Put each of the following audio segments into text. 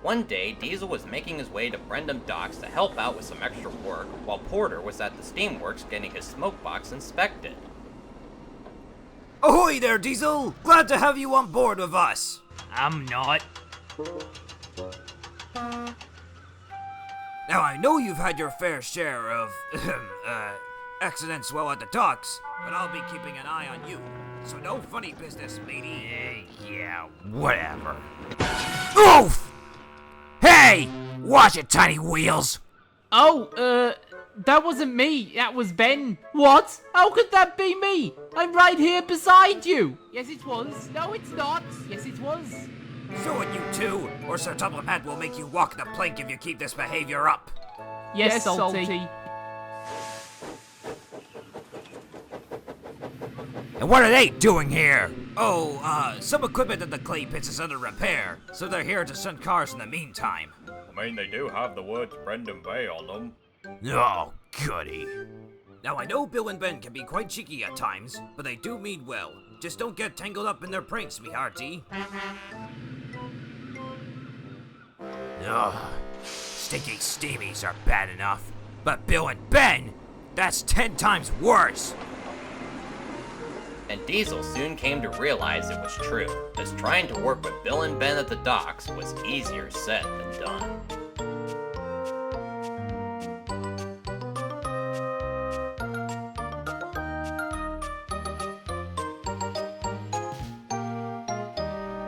One day, Diesel was making his way to Brendam Docks to help out with some extra work, while Porter was at the steamworks getting his smoke box inspected. Ahoy there, Diesel! Glad to have you on board with us! I'm not. Now, I know you've had your fair share of, accidents while at the docks, but I'll be keeping an eye on you. So no funny business, matey. Yeah, whatever. Oof! Hey! Watch it, tiny wheels! Oh, that wasn't me. That was Ben. What? How could that be me? I'm right here beside you. Yes, it was. No, it's not. Yes, it was. So would you too, or Sir Tumbleman will make you walk the plank if you keep this behavior up. Yes, Salty. And what are they doing here? Oh, some equipment in the clay pits is under repair, so they're here to send cars in the meantime. I mean, they do have the words Brendan Bay on them. Oh, goody. Now, I know Bill and Ben can be quite cheeky at times, but they do mean well. Just don't get tangled up in their pranks, me hearty. Ugh, stinky steamies are bad enough, but Bill and Ben, that's 10 times worse. And Diesel soon came to realize it was true, as trying to work with Bill and Ben at the docks was easier said than done.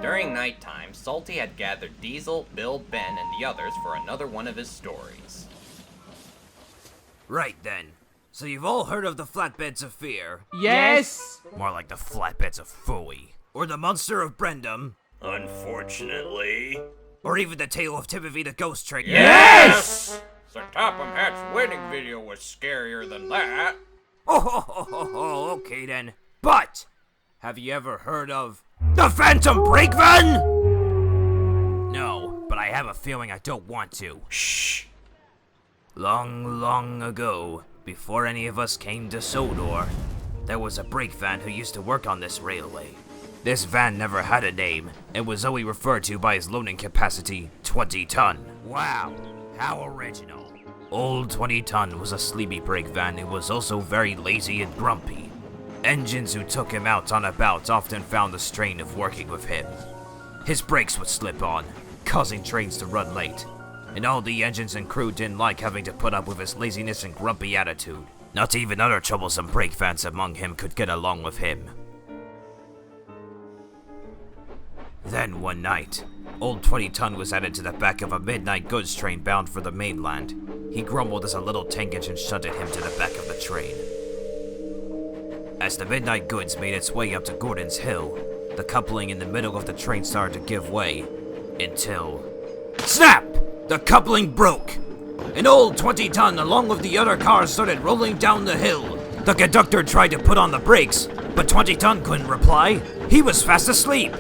During nighttime, Salty had gathered Diesel, Bill, Ben, and the others for another one of his stories. Right then. So you've all heard of the Flatbeds of Fear? Yes. More like the Flatbeds of Fooey. Or the Monster of Brendam. Unfortunately. Or even the Tale of Timothy the Ghost Trick. Yes! Sir Topham Hatt's wedding video was scarier than that. Oh, okay then. But, have you ever heard of the Phantom Brakevan? No, but I have a feeling I don't want to. Shh. Long, long ago, before any of us came to Sodor, there was a brake van who used to work on this railway. This van never had a name, and was always referred to by his loading capacity, 20 ton. Wow, how original. Old 20 ton was a sleepy brake van who was also very lazy and grumpy. Engines who took him out on a bout often found the strain of working with him. His brakes would slip on, causing trains to run late. And all the engines and crew didn't like having to put up with his laziness and grumpy attitude. Not even other troublesome brake fans among him could get along with him. Then one night, old 20 ton was added to the back of a midnight goods train bound for the mainland. He grumbled as a little tank engine shunted him to the back of the train. As the midnight goods made its way up to Gordon's Hill, the coupling in the middle of the train started to give way, until... Snap! The coupling broke! An old 20 ton along with the other cars started rolling down the hill. The conductor tried to put on the brakes, but 20 ton couldn't reply. He was fast asleep.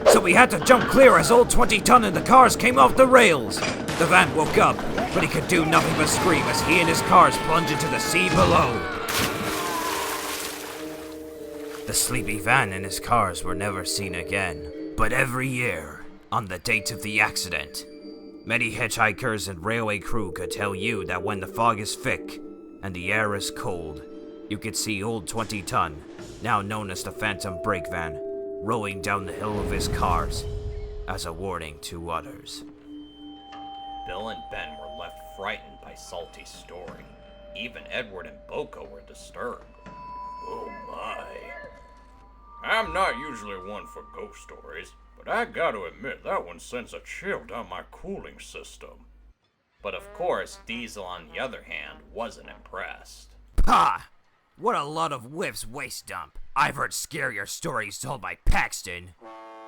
So we had to jump clear as old 20 ton and the cars came off the rails. The van woke up, but he could do nothing but scream as he and his cars plunged into the sea below. The sleepy van and his cars were never seen again. But every year, on the date of the accident, many hitchhikers and railway crew could tell you that when the fog is thick and the air is cold, you could see old 20 ton, now known as the Phantom Brake Van, rolling down the hill of his cars, as a warning to others. Bill and Ben were left frightened by Salty's story. Even Edward and Boko were disturbed. Oh my. I'm not usually one for ghost stories, but I gotta admit that one sends a chill down my cooling system. But of course, Diesel, on the other hand, wasn't impressed. Pah! What a lot of whiffs waste dump. I've heard scarier stories told by Paxton.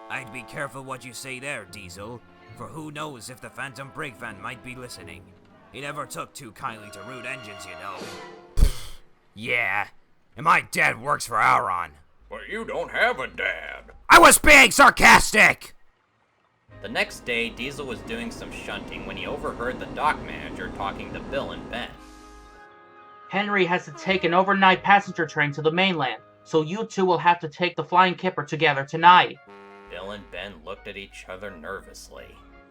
I'd be careful what you say there, Diesel, for who knows if the Phantom Brake Van might be listening. He never took too kindly to rude engines, you know. Yeah, and my dad works for Auron. But you don't have a dad. I was being sarcastic! The next day, Diesel was doing some shunting when he overheard the dock manager talking to Bill and Ben. Henry has to take an overnight passenger train to the mainland, so you two will have to take the Flying Kipper together tonight. Bill and Ben looked at each other nervously.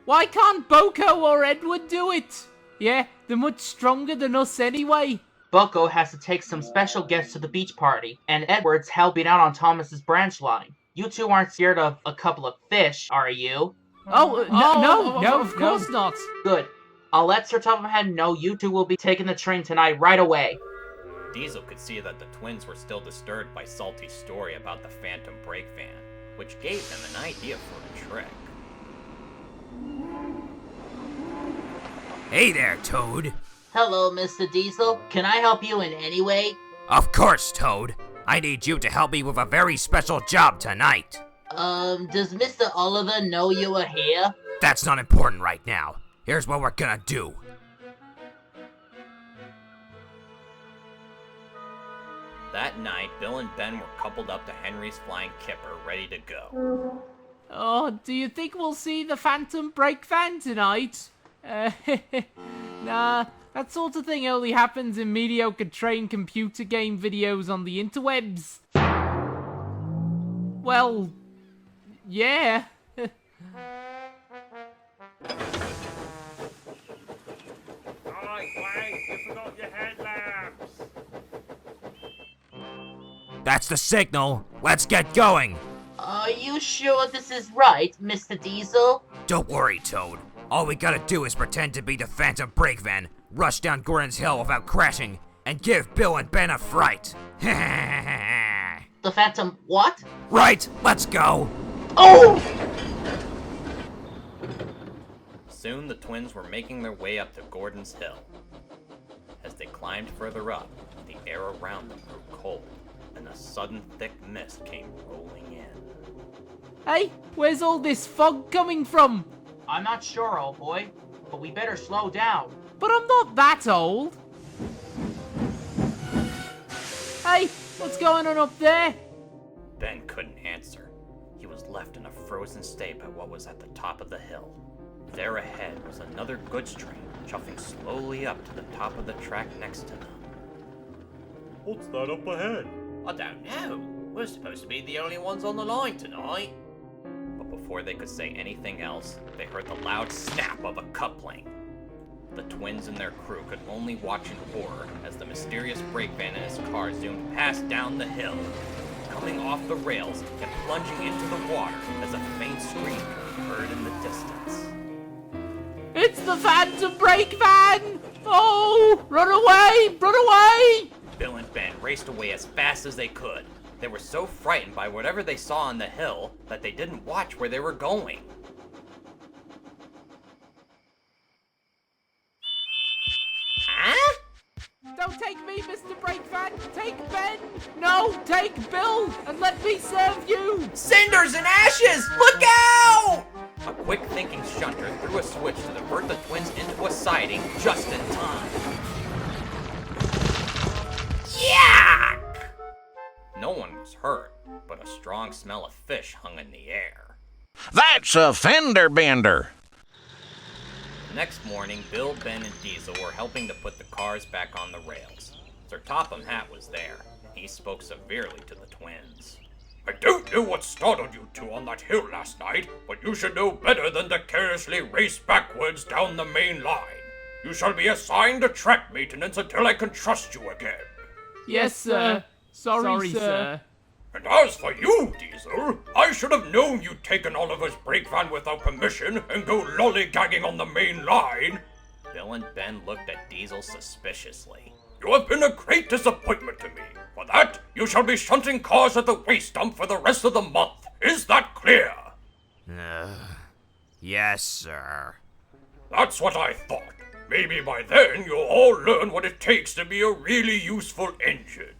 Why can't Boko or Edward do it? Yeah, they're much stronger than us anyway. Bucko has to take some special guests to the beach party, and Edward's helping out on Thomas's branch line. You two aren't scared of a couple of fish, are you? No, of course not. Good. I'll let Sir Topham Hatt know you two will be taking the train tonight right away. Diesel could see that the twins were still disturbed by Salty's story about the Phantom Brake Van, which gave him an idea for a trick. Hey there, Toad. Hello, Mr. Diesel. Can I help you in any way? Of course, Toad. I need you to help me with a very special job tonight. Does Mr. Oliver know you are here? That's not important right now. Here's what we're gonna do. That night, Bill and Ben were coupled up to Henry's flying kipper, ready to go. Oh, do you think we'll see the Phantom Brake Van tonight? Nah, that sort of thing only happens in mediocre train computer game videos on the interwebs. Well, yeah. Wait, you forgot your headlamps. That's the signal. Let's get going. Are you sure this is right, Mr. Diesel? Don't worry, Toad. All we gotta do is pretend to be the Phantom Brake Van, rush down Gordon's Hill without crashing, and give Bill and Ben a fright. The Phantom what? Right, let's go. Oh! Soon the twins were making their way up to Gordon's Hill. As they climbed further up, the air around them grew cold, and a sudden thick mist came rolling in. Hey, where's all this fog coming from? I'm not sure, old boy, but we better slow down. But I'm not that old. Hey, what's going on up there? Ben couldn't answer. He was left in a frozen state by what was at the top of the hill. There ahead was another goods train, chuffing slowly up to the top of the track next to them. What's that up ahead? I don't know. We're supposed to be the only ones on the line tonight. But before they could say anything else, they heard the loud snap of a coupling. The twins and their crew could only watch in horror as the mysterious brake van in his car zoomed past down the hill, coming off the rails and plunging into the water as a faint scream could be heard in the distance. It's the Phantom Brake Van! Oh, run away! Run away! Bill and Ben raced away as fast as they could. They were so frightened by whatever they saw on the hill that they didn't watch where they were going. Huh? Don't take me, Mr. Brake Van! Take Ben! No, take Bill, and let me serve you! Cinders and ashes! Look out! A quick thinking shunter threw a switch to divert the twins into a siding just in time. Yuck! No one was hurt, but a strong smell of fish hung in the air. That's a fender bender. The next morning, Bill, Ben, and Diesel were helping to put the cars back on the rails. Sir Topham Hatt was there, and he spoke severely to the twins. I don't know what startled you two on that hill last night, but you should know better than to carelessly race backwards down the main line. You shall be assigned to track maintenance until I can trust you again. Yes, sir. Sorry, sir. And as for you, Diesel, I should have known you'd taken Oliver's brake van without permission and go lollygagging on the main line. Bill and Ben looked at Diesel suspiciously. You have been a great disappointment to me. For that, you shall be shunting cars at the waste dump for the rest of the month. Is that clear? Yes, sir. That's what I thought. Maybe by then you'll all learn what it takes to be a really useful engine.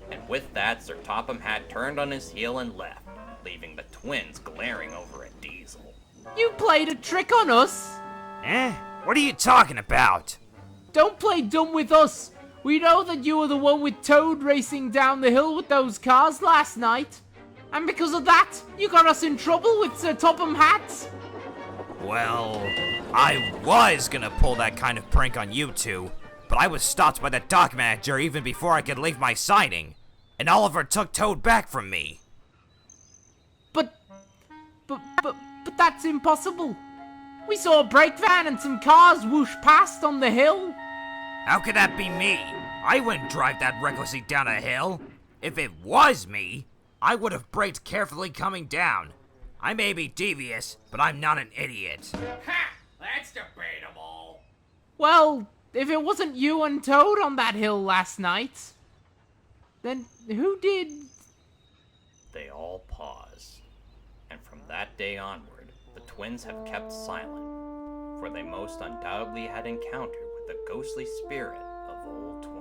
And with that, Sir Topham Hatt turned on his heel and left, leaving the twins glaring over at Diesel. You played a trick on us! What are you talking about? Don't play dumb with us! We know that you were the one with Toad racing down the hill with those cars last night. And because of that, you got us in trouble with Sir Topham Hatt. Well, I was gonna pull that kind of prank on you two, but I was stopped by the dock manager even before I could leave my siding, and Oliver took Toad back from me. But that's impossible. We saw a brake van and some cars whoosh past on the hill. How could that be me? I wouldn't drive that recklessly down a hill. If it was me, I would have braked carefully coming down. I may be devious, but I'm not an idiot. Ha! That's debatable. Well, if it wasn't you and Toad on that hill last night, then who did? They all pause. And from that day onward, the twins have kept silent, for they most undoubtedly had encountered with the ghostly spirit of Old 20.